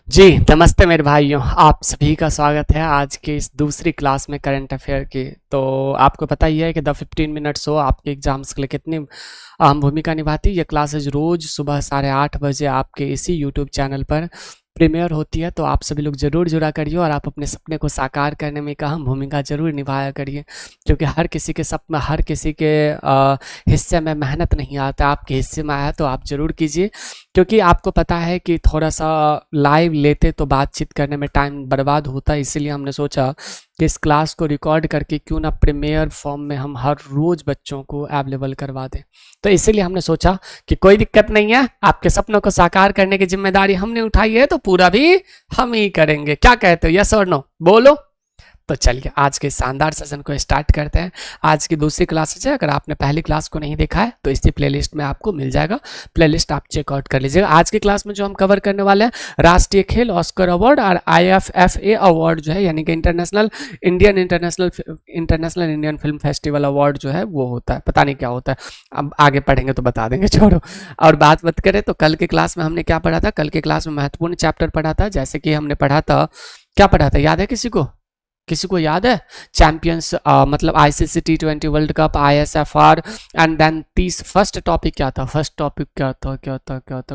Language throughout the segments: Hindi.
जी, नमस्ते मेरे भाइयों। आप सभी का स्वागत है आज की इस दूसरी क्लास में करंट अफेयर की। तो आपको पता ही है कि द 15 मिनट शो आपके एग्जाम्स के लिए कितनी अहम भूमिका निभाती है। ये क्लासेज रोज सुबह 8:30 बजे आपके इसी यूट्यूब चैनल पर प्रीमियर होती है। तो आप सभी लोग जरूर जुड़ा करिए और आप अपने सपने को साकार करने में एक अहम भूमिका जरूर निभाया करिए, क्योंकि हर किसी के सपना, हर किसी के हिस्से में मेहनत नहीं आता। आपके हिस्से में आया तो आप जरूर कीजिए, क्योंकि आपको पता है कि थोड़ा सा लाइव लेते तो बातचीत करने में टाइम बर्बाद होता है। इसीलिए हमने सोचा कि इस क्लास को रिकॉर्ड करके क्यों ना प्रीमियर फॉर्म में हम हर रोज बच्चों को अवेलेबल करवा दें। तो इसीलिए हमने सोचा कि कोई दिक्कत नहीं है, आपके सपनों को साकार करने की जिम्मेदारी हमने उठाई है तो पूरा भी हम ही करेंगे। क्या कहते हो, यस और नो बोलो। तो चलिए आज के शानदार सेशन को स्टार्ट करते हैं। आज की दूसरी क्लास है, अगर आपने पहली क्लास को नहीं देखा है तो इसी प्लेलिस्ट में आपको मिल जाएगा। प्लेलिस्ट आप चेकआउट कर लीजिएगा। आज की क्लास में जो हम कवर करने वाले हैं, राष्ट्रीय खेल ऑस्कर अवार्ड और IFFA अवार्ड जो है, यानी कि international Indian film festival award जो है वो होता है। पता नहीं क्या होता है, अब आगे पढ़ेंगे तो बता देंगे, छोड़ो। और बात करें तो कल की क्लास में हमने क्या पढ़ा था। कल की क्लास में महत्वपूर्ण चैप्टर पढ़ा था, जैसे कि हमने पढ़ा था, क्या पढ़ा था याद है किसी को याद है? चैंपियंस मतलब ICC T20 world cup, ISFR and then first topic क्या था,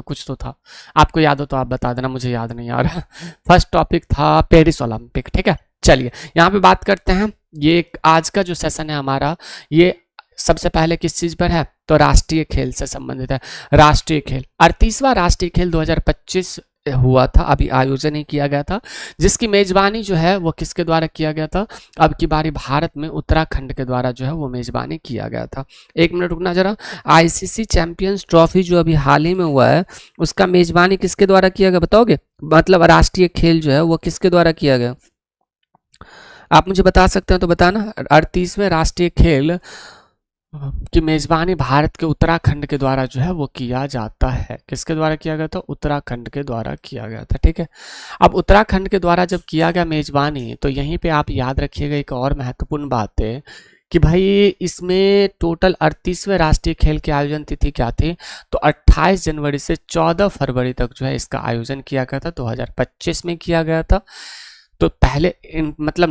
कुछ तो था। आपको याद हो तो आप बता देना, मुझे याद नहीं आ रहा। फर्स्ट टॉपिक था पेरिस ओलंपिक। ठीक है, चलिए यहाँ पे बात करते हैं। ये आज का जो सेशन है हमारा, ये सबसे पहले किस चीज पर है तो राष्ट्रीय खेल से संबंधित है। राष्ट्रीय खेल 38वां राष्ट्रीय खेल 2025 हुआ था, अभी आयोजन ही किया गया था, जिसकी मेजबानी जो है वो किसके द्वारा किया गया था। अब की बारी भारत में उत्तराखंड के द्वारा जो है वो मेजबानी किया गया था। एक मिनट रुकना जरा। ICC चैंपियंस ट्रॉफी जो अभी हाल ही में हुआ है, उसका मेजबानी किसके द्वारा किया गया बताओगे? मतलब राष्ट्रीय खेल जो है वो किसके द्वारा किया गया, आप मुझे बता सकते हो तो बताना। 38वें राष्ट्रीय खेल की मेजबानी भारत के उत्तराखंड के द्वारा जो है वो किया जाता है। किसके द्वारा किया गया था? उत्तराखंड के द्वारा किया गया था। ठीक है, अब उत्तराखंड के द्वारा जब किया गया मेजबानी, तो यहीं पे आप याद रखिएगा एक और महत्वपूर्ण बात है कि भाई इसमें टोटल 38वें राष्ट्रीय खेल की आयोजन तिथि क्या थी, तो 28 जनवरी से 14 फरवरी तक जो है इसका आयोजन किया गया था, 2025 में किया गया था। तो पहले मतलब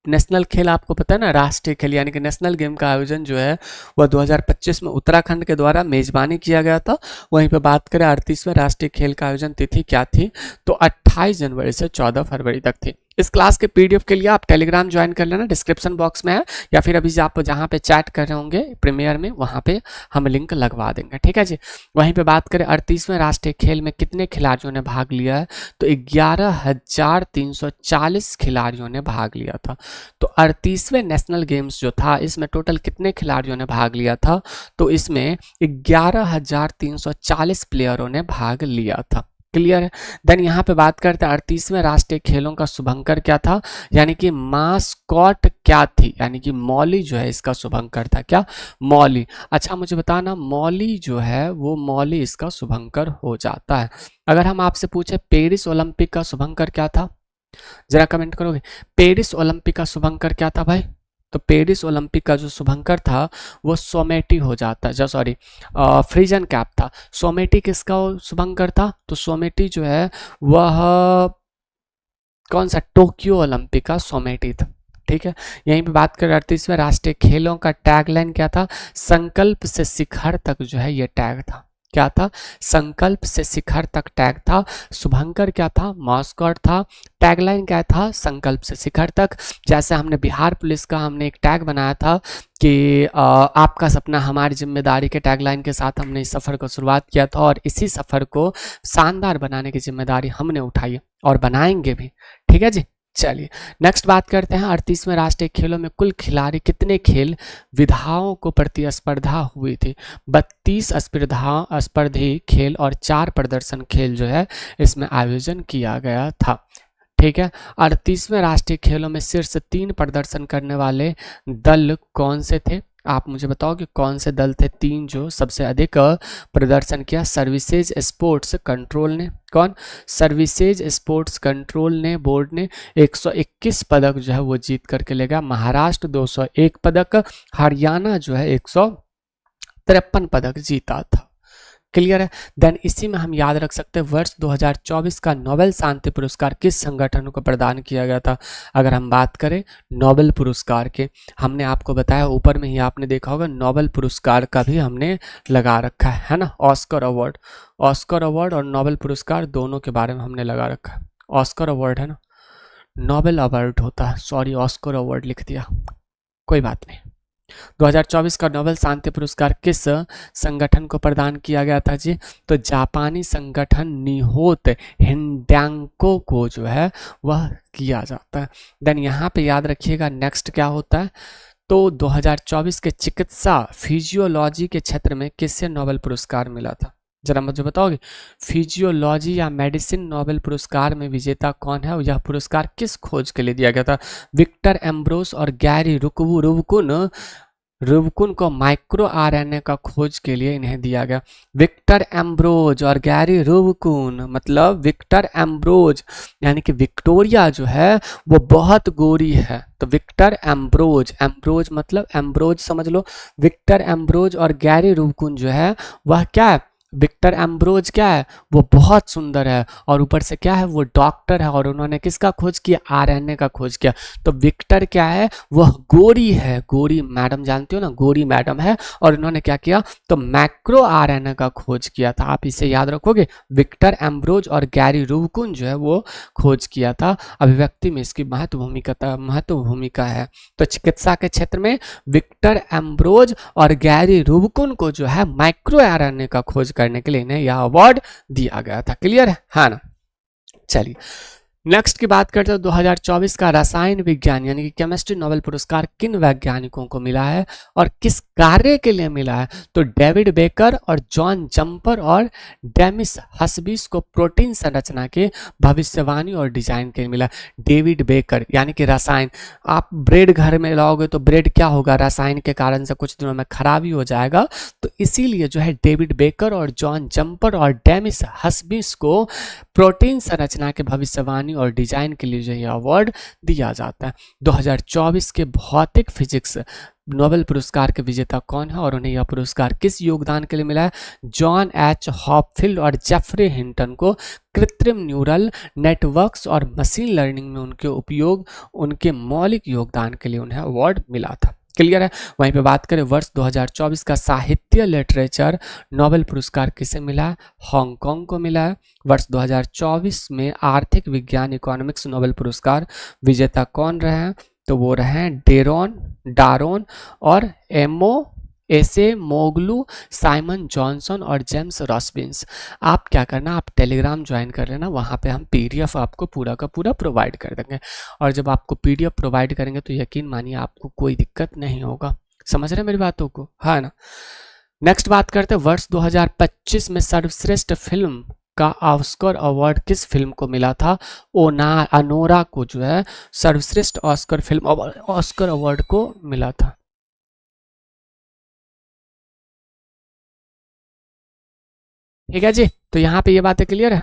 नेशनल खेल आपको पता है ना, राष्ट्रीय खेल यानी कि नेशनल गेम का आयोजन जो है वह 2025 में उत्तराखंड के द्वारा मेजबानी किया गया था। वहीं पे बात करें 38वें राष्ट्रीय खेल का आयोजन तिथि क्या थी, तो 28 जनवरी से 14 फरवरी तक थी। इस क्लास के PDF के लिए आप टेलीग्राम ज्वाइन कर लेना, डिस्क्रिप्शन बॉक्स में है, या फिर अभी आप जहाँ पे चैट कर रहे होंगे प्रीमियर में, वहाँ पे हम लिंक लगवा देंगे। ठीक है जी। वहीं पे बात करें 38वें राष्ट्रीय खेल में कितने खिलाड़ियों ने भाग लिया है, तो 11,340 खिलाड़ियों ने भाग लिया था। तो 38वें नेशनल गेम्स जो था, इसमें टोटल कितने खिलाड़ियों ने भाग लिया था, तो इसमें 11,340 प्लेयरों ने भाग लिया था। क्लियर है? देन यहाँ पे बात करते हैं 38वें राष्ट्रीय खेलों का शुभंकर क्या था, यानी कि मास्कॉट क्या थी, यानी कि मौली जो है इसका शुभंकर था। क्या? मौली। अच्छा मुझे बताना, मौली जो है वो मौली इसका शुभंकर हो जाता है। अगर हम आपसे पूछे पेरिस ओलंपिक का शुभंकर क्या था, जरा कमेंट करोगे? पेरिस ओलंपिक का शुभंकर क्या था भाई? तो पेरिस ओलंपिक का जो शुभंकर था वो सोमेटी हो जाता है, सॉरी फ्रीजन कैप था। सोमेटी किसका शुभंकर था, तो सोमेटी जो है वह कौन सा, टोक्यो ओलंपिक का सोमेटी था। ठीक है, यहीं पे बात करें 38वें राष्ट्रीय खेलों का टैगलाइन क्या था, संकल्प से शिखर तक जो है ये टैग था। क्या था? संकल्प से शिखर तक टैग था। शुभंकर क्या था? मॉस्कॉट था। टैगलाइन क्या था? संकल्प से शिखर तक। जैसे हमने बिहार पुलिस का हमने एक टैग बनाया था कि आपका सपना हमारी जिम्मेदारी के टैगलाइन के साथ हमने इस सफ़र को शुरुआत किया था, और इसी सफ़र को शानदार बनाने की जिम्मेदारी हमने उठाई है और बनाएंगे भी। ठीक है जी। चलिए नेक्स्ट बात करते हैं। 38वें राष्ट्रीय खेलों में कुल खिलाड़ी कितने खेल विधाओं को प्रतिस्पर्धा हुई थी? 32 स्पर्धी खेल और 4 प्रदर्शन खेल जो है इसमें आयोजन किया गया था। ठीक है, 38वें राष्ट्रीय खेलों में शीर्ष 3 प्रदर्शन करने वाले दल कौन से थे? आप मुझे बताओ कि कौन से दल थे 3 जो सबसे अधिक प्रदर्शन किया? सर्विसेज स्पोर्ट्स कंट्रोल ने, कौन? सर्विसेज स्पोर्ट्स कंट्रोल ने बोर्ड ने 121 पदक जो है वो जीत करके ले गया। महाराष्ट्र 201 पदक, हरियाणा जो है 153 पदक जीता था। क्लियर है। देन इसी में हम याद रख सकते हैं वर्ष 2024 का नोबेल शांति पुरस्कार किस संगठन को प्रदान किया गया था। अगर हम बात करें नोबेल पुरस्कार के, हमने आपको बताया ऊपर में ही आपने देखा होगा नोबेल पुरस्कार का भी हमने लगा रखा है ना, ऑस्कर अवार्ड। ऑस्कर अवार्ड और नोबेल पुरस्कार दोनों के बारे में हमने लगा रखा है। ऑस्कर अवार्ड है ना, नोबेल अवार्ड होता है, सॉरी ऑस्कर अवार्ड लिख दिया, कोई बात नहीं। 2024 का नोबेल शांति पुरस्कार किस संगठन को प्रदान किया गया था जी? तो जापानी संगठन निहोत हिंडांको को जो है वह किया जाता है। देन यहाँ पे याद रखिएगा नेक्स्ट क्या होता है, तो 2024 के चिकित्सा फिजियोलॉजी के क्षेत्र में किससे नोबेल पुरस्कार मिला था? जरा मुझे बताओगे, फिजियोलॉजी या मेडिसिन नोबेल पुरस्कार में विजेता कौन है और यह पुरस्कार किस खोज के लिए दिया गया था? विक्टर एम्ब्रोस और गैरी रुबकुन को माइक्रो आरएनए का खोज के लिए इन्हें दिया गया। विक्टर एम्ब्रोज और गैरी रुबकुन, मतलब विक्टर एम्ब्रोज यानी कि विक्टोरिया जो है वो बहुत गोरी है, तो विक्टर एम्ब्रोज, एम्ब्रोज मतलब एम्ब्रोज समझ लो, विक्टर एम्ब्रोज और गैरी रुबकुन जो है वह क्या है, विक्टर एम्ब्रोज क्या है, वो बहुत सुंदर है और ऊपर से क्या है, वो डॉक्टर है और उन्होंने किसका खोज किया? आरएनए का खोज किया। तो विक्टर क्या है, वह गोरी है, गोरी मैडम जानते हो ना, गोरी मैडम है और उन्होंने क्या किया, तो मैक्रो आरएनए का खोज किया था। आप इसे याद रखोगे, विक्टर एम्ब्रोज और गैरी रुबकुन जो है वो खोज किया था। अभिव्यक्ति में इसकी महत्व भूमिका है। तो चिकित्सा के क्षेत्र में विक्टर एम्ब्रोज और गैरी रुबकुन को जो है माइक्रो आरएनए का खोज करने के लिए इन्हें यह अवार्ड दिया गया था। क्लियर है ना? चलिए नेक्स्ट की बात करते हैं। 2024 का रसायन विज्ञान यानी कि केमिस्ट्री नोबेल पुरस्कार किन वैज्ञानिकों को मिला है और किस कार्य के लिए मिला है? तो डेविड बेकर और जॉन जम्पर और डेमिस हस्बिस को प्रोटीन संरचना के भविष्यवाणी और डिजाइन के लिए मिला। डेविड बेकर यानी कि रसायन, आप ब्रेड घर में लाओगे तो ब्रेड क्या होगा, रसायन के कारण से कुछ दिनों में खराबी हो जाएगा, तो इसीलिए जो है डेविड बेकर और जॉन जम्पर और डेमिस हस्बिस को प्रोटीन संरचना के भविष्यवाणी और डिजाइन के लिए जो ये अवार्ड दिया जाता है। 2024 के भौतिक फिजिक्स नोबेल पुरस्कार के विजेता कौन है और उन्हें यह पुरस्कार किस योगदान के लिए मिला है? जॉन एच हॉपफील्ड और जेफरी हिंटन को कृत्रिम न्यूरल नेटवर्क्स और मशीन लर्निंग में उनके उपयोग, उनके मौलिक योगदान के लिए उन्हें अवार्ड मिला था। क्लियर है? वहीं पे बात करें वर्ष 2024 का साहित्य लिटरेचर नोबेल पुरस्कार किसे मिला है? हांगकांग को मिला है। वर्ष 2024 में आर्थिक विज्ञान इकोनॉमिक्स नोबेल पुरस्कार विजेता कौन रहे हैं? तो वो रहे हैं डारोन और एसे मोगलू, साइमन जॉनसन और जेम्स रॉसबिन्स। आप क्या करना, आप टेलीग्राम ज्वाइन कर लेना, वहाँ पे हम पीडीएफ आपको पूरा का पूरा प्रोवाइड कर देंगे और जब आपको पीडीएफ प्रोवाइड करेंगे तो यकीन मानिए आपको कोई दिक्कत नहीं होगा। समझ रहे मेरी बातों को, है ना? नेक्स्ट बात करते हैं वर्ष 2025 में सर्वश्रेष्ठ फिल्म का ऑस्कर अवार्ड किस फिल्म को मिला था? अनोरा को जो है सर्वश्रेष्ठ ऑस्कर अवार्ड को मिला था। ठीक है जी, तो यहाँ पे ये बातें क्लियर है।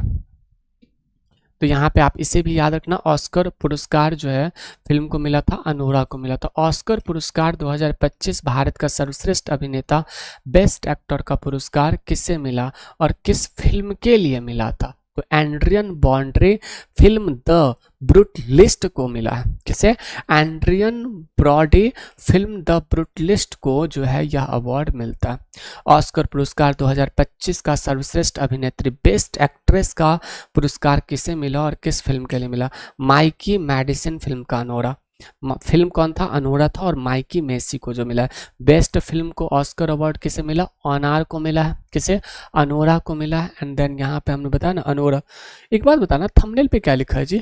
तो यहाँ पे आप इसे भी याद रखना, ऑस्कर पुरस्कार जो है फिल्म को मिला था, अनोरा को मिला था। ऑस्कर पुरस्कार 2025 भारत का सर्वश्रेष्ठ अभिनेता बेस्ट एक्टर का पुरस्कार किसे मिला और किस फिल्म के लिए मिला था? तो Adrien Brody film the Brutalist को मिला है। किसे? Adrien Brody film the Brutalist को जो है यह अवार्ड मिलता है। ऑस्कर पुरस्कार 2025 का सर्वश्रेष्ठ अभिनेत्री बेस्ट एक्ट्रेस का पुरस्कार किसे मिला और किस फिल्म के लिए मिला? माइकी मैडिसन फिल्म का अनोरा। फिल्म कौन था? अनोरा था और माइकी मेसी को जो मिला है। बेस्ट फिल्म को ऑस्कर अवार्ड किसे मिला? ऑनार को मिला है। किसे? अनोरा को मिला है। एंड देन यहाँ पे हमने बताया ना अनोरा। एक बात बताना, थंबनेल पे क्या लिखा है जी?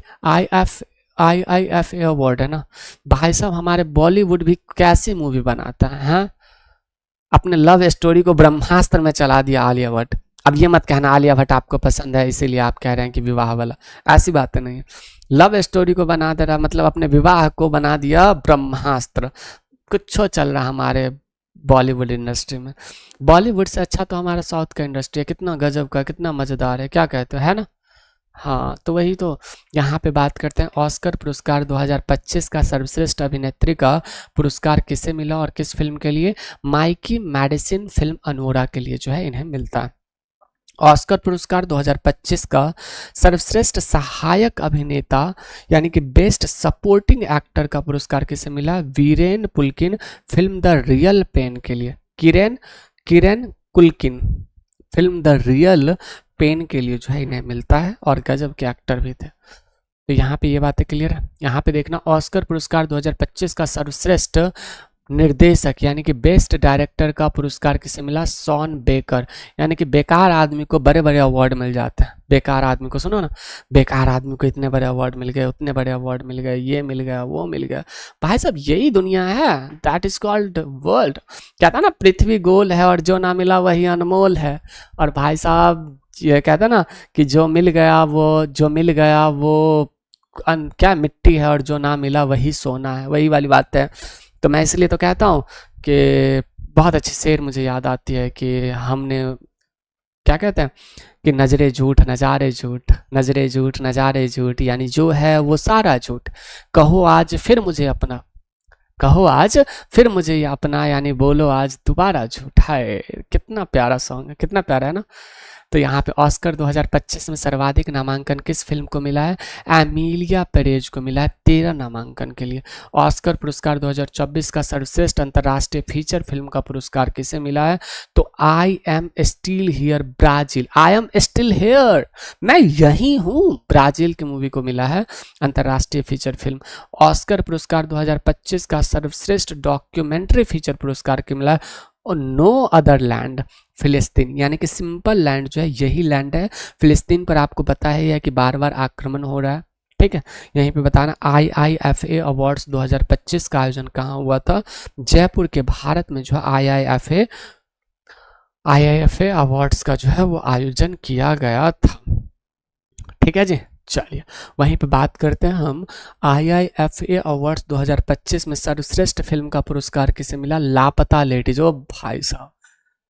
IIFA अवार्ड है ना। भाई साहब हमारे बॉलीवुड भी कैसी मूवी बनाता है, हाँ? अपने लव स्टोरी को ब्रह्मास्त्र में चला दिया आलिया भट्ट। अब ये मत कहना आलिया भट्ट आपको पसंद है इसीलिए आप कह रहे हैं कि विवाह वाला, ऐसी बातें नहीं है। लव स्टोरी को बना दे रहा, मतलब अपने विवाह को बना दिया ब्रह्मास्त्र। कुछ चल रहा हमारे बॉलीवुड इंडस्ट्री में। बॉलीवुड से अच्छा तो हमारा साउथ का इंडस्ट्री है, कितना गजब का, कितना मज़ेदार है, क्या कहते हो, है ना? हाँ, तो वही तो यहाँ पे बात करते हैं। ऑस्कर पुरस्कार 2025 का सर्वश्रेष्ठ अभिनेत्री का पुरस्कार किसे मिला और किस फिल्म के लिए? माइकी मैडिसन फिल्म अनोरा के लिए जो है इन्हें मिलता है। ऑस्कर पुरस्कार 2025 का सर्वश्रेष्ठ सहायक अभिनेता यानी कि बेस्ट सपोर्टिंग एक्टर का पुरस्कार किसे मिला? वीरेन पुलकिन फिल्म द रियल पेन के लिए। Kieran Kieran Culkin film the real pain के लिए जो है इन्हें मिलता है, और गजब के एक्टर भी थे। तो यहाँ पे ये बातें क्लियर है। यहाँ पे देखना, ऑस्कर पुरस्कार 2025 का सर्वश्रेष्ठ निर्देशक यानी कि बेस्ट डायरेक्टर का पुरस्कार किसे मिला? Sean Baker. यानी कि बेकार आदमी को बड़े बड़े अवार्ड मिल जाते हैं। बेकार आदमी को, सुनो ना, बेकार आदमी को इतने बड़े अवार्ड मिल गए, उतने बड़े अवार्ड मिल गए, ये मिल गया, वो मिल गया। भाई साहब यही दुनिया है, दैट इज कॉल्ड वर्ल्ड। कहता ना पृथ्वी गोल है और जो ना मिला वही अनमोल है। और भाई साहब ये कहता ना कि जो मिल गया वो क्या मिट्टी है, और जो ना मिला वही सोना है, वही वाली बात है। तो मैं इसलिए तो कहता हूँ कि बहुत अच्छी शेर मुझे याद आती है कि हमने क्या कहते हैं कि नजरे झूठ नजारे झूठ, नजरे झूठ नजारे झूठ, यानी जो है वो सारा झूठ। कहो आज फिर मुझे अपना, कहो आज फिर मुझे ये अपना, यानी बोलो आज दोबारा झूठ। है कितना प्यारा सॉन्ग है, कितना प्यारा है ना। तो यहाँ पे ऑस्कर 2025 में सर्वाधिक नामांकन किस फिल्म को मिला है? एमिलिया पेरेज को मिला है 13 नामांकन के लिए। ऑस्कर पुरस्कार 2024 का सर्वश्रेष्ठ अंतर्राष्ट्रीय फीचर फिल्म का पुरस्कार किसे मिला है? तो I am still here Brazil, I am still here, मैं यही हूँ, ब्राजील की मूवी को मिला है अंतर्राष्ट्रीय फीचर फिल्म। ऑस्कर पुरस्कार 2025 का सर्वश्रेष्ठ डॉक्यूमेंट्री फीचर पुरस्कार के मिला है और नो अदर लैंड, फिलिस्तीन, यानी कि सिंपल लैंड जो है यही लैंड है। फिलिस्तीन पर आपको पता है कि बार बार आक्रमण हो रहा है, ठीक है। यहीं पे बताना, IIFA अवार्ड्स 2025 का आयोजन कहाँ हुआ था? जयपुर के भारत में जो है IIFA अवार्ड्स का जो है वो आयोजन किया गया था, ठीक है जी। चलिए वहीं पे बात करते हैं हम, IIFA अवार्ड्स 2025 में सर्वश्रेष्ठ फिल्म का पुरस्कार किसे मिला? लापता लेडीज। ओ भाई साहब,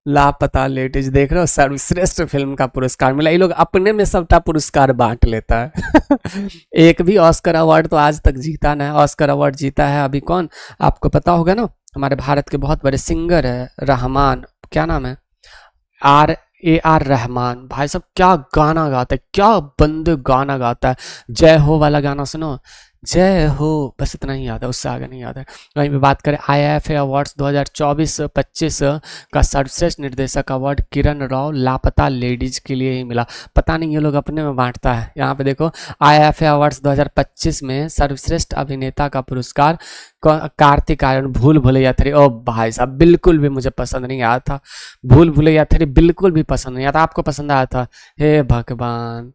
लापता लेडीज देख रहे हो, सर्वश्रेष्ठ फिल्म का पुरस्कार मिला। ये लोग अपने में सबका पुरस्कार बांट लेता है। एक भी ऑस्कर अवार्ड तो आज तक जीता ना है। ऑस्कर अवार्ड जीता है अभी कौन, आपको पता होगा ना, हमारे भारत के बहुत बड़े सिंगर है रहमान, क्या नाम है, AR रहमान। भाई साहब क्या गाना गाता है, क्या बंदे गाना गाता है। जय हो वाला गाना सुनो, जय हो, बस इतना ही याद है, उससे आगे नहीं याद है। वहीं पे बात करें IIFA अवार्ड्स 2024-25 का सर्वश्रेष्ठ निर्देशक अवार्ड किरण राव लापता लेडीज के लिए ही मिला। पता नहीं ये लोग अपने में बांटता है। यहाँ पे देखो, IIFA अवार्ड्स 2025 में सर्वश्रेष्ठ अभिनेता का पुरस्कार कार्तिक आर्यन भूल भुलैया थ्री। ओ भाई साहब बिल्कुल भी मुझे पसंद नहीं आया था, भूल भुलैया थ्री बिल्कुल भी पसंद नहीं आया था। आपको पसंद आया था? हे भगवान,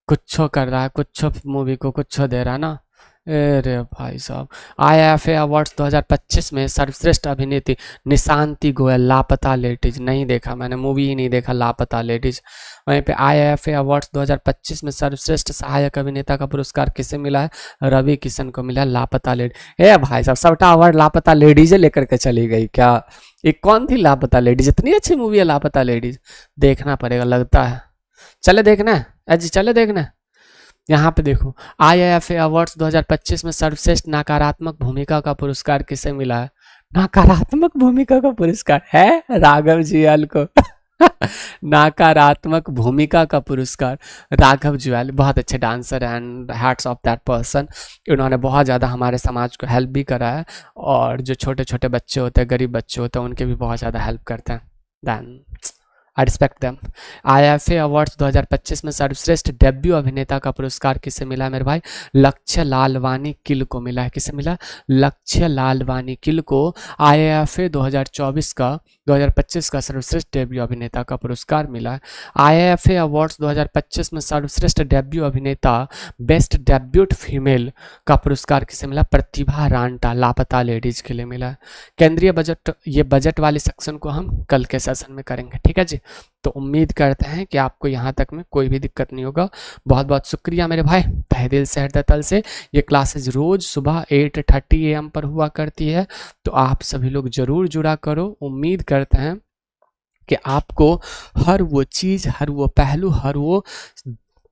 कुछ कर रहा है, कुछ मूवी को कुछ दे रहा है ना। अरे भाई साहब, IIFA अवार्ड्स 2025 में सर्वश्रेष्ठ अभिनेत्री निशांति गोयल लापता लेडीज। नहीं देखा मैंने, मूवी ही नहीं देखा लापता लेडीज। वहीं पे IIFA अवार्ड्स 2025 में सर्वश्रेष्ठ सहायक अभिनेता का पुरस्कार किसे मिला है? रवि किशन को मिला लापता लेडीज। ए भाई साहब, सबटा अवार्ड लापता लेडीज लेकर के चली गई क्या? एक कौन थी लापता लेडीज? इतनी अच्छी मूवी है लापता लेडीज, देखना पड़ेगा लगता है। चले देखना है अजी, चले देखना है। यहाँ पे देखो, IIFA अवार्ड्स 2025 में सर्वश्रेष्ठ नकारात्मक भूमिका का पुरस्कार किसे मिला है? नकारात्मक भूमिका का पुरस्कार है राघव जुयाल को। नकारात्मक भूमिका का पुरस्कार राघव जुयाल, बहुत अच्छे dancer and hats off that person. इन्होंने बहुत ज़्यादा हमारे समाज को हेल्प भी करा है, और जो छोटे छोटे बच्चे होते हैं, गरीब बच्चे होते हैं, उनके भी बहुत ज़्यादा हेल्प करते हैं। Then I respect them. IIFA awards 2025 में सर्वश्रेष्ठ डेब्यू अभिनेता का पुरस्कार किसे मिला है मेरे भाई? लक्ष्य लालवानी किल को मिला है। किसे मिला? लक्ष्य लालवानी किल को IIFA 2025 का सर्वश्रेष्ठ डेब्यू अभिनेता का पुरस्कार मिला है। IIFA अवार्ड्स 2025 में सर्वश्रेष्ठ डेब्यू अभिनेता बेस्ट डेब्यूट फीमेल का पुरस्कार किसे मिला? प्रतिभा रांटा लापता लेडीज के लिए मिला है। केंद्रीय बजट, ये बजट वाले सेक्शन को हम कल के सेशन में करेंगे, ठीक है जी। तो उम्मीद करते हैं कि आपको यहाँ तक में कोई भी दिक्कत नहीं होगा। बहुत बहुत शुक्रिया मेरे भाई, तहे दिल से हृदय तल से। ये क्लासेज रोज सुबह 8:30 AM पर हुआ करती है, तो आप सभी लोग जरूर जुड़ा करो। उम्मीद करते हैं कि आपको हर वो चीज़, हर वो पहलू, हर वो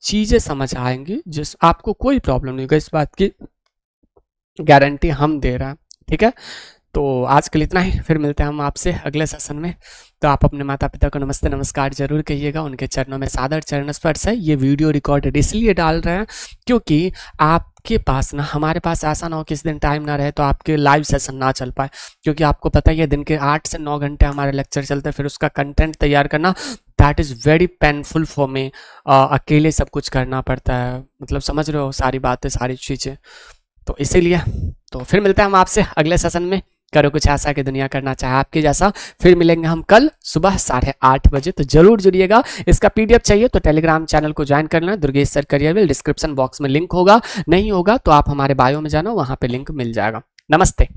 चीज़ें समझ आएंगी, जिस आपको कोई प्रॉब्लम नहीं होगा, इस बात की गारंटी हम दे रहे हैं, ठीक है। तो आज के लिए इतना ही, फिर मिलते हैं हम आपसे अगले सेशन में। तो आप अपने माता पिता को नमस्ते नमस्कार जरूर कहिएगा, उनके चरणों में सादर चरण स्पर्श है। ये वीडियो रिकॉर्डेड इसलिए डाल रहे हैं क्योंकि आपके पास ना, हमारे पास ऐसा ना हो किसी दिन टाइम ना रहे तो आपके लाइव सेशन ना चल पाए, क्योंकि आपको पता ही है दिन के 8 से 9 घंटे हमारे लेक्चर चलते हैं, फिर उसका कंटेंट तैयार करना that is very painful for me. अकेले सब कुछ करना पड़ता है, मतलब समझ रहे हो सारी बातें सारी चीज़ें, तो इसीलिए। तो फिर मिलते हैं हम आपसे अगले सेशन में। करो कुछ ऐसा कि दुनिया करना चाहे आपके जैसा। फिर मिलेंगे हम कल सुबह 8:30 बजे, तो जरूर जुड़िएगा। इसका पीडीएफ चाहिए तो टेलीग्राम चैनल को ज्वाइन कर लेना, दुर्गेश सर करियरविल, डिस्क्रिप्शन बॉक्स में लिंक होगा, नहीं होगा तो आप हमारे बायो में जाना, वहां पे लिंक मिल जाएगा। नमस्ते।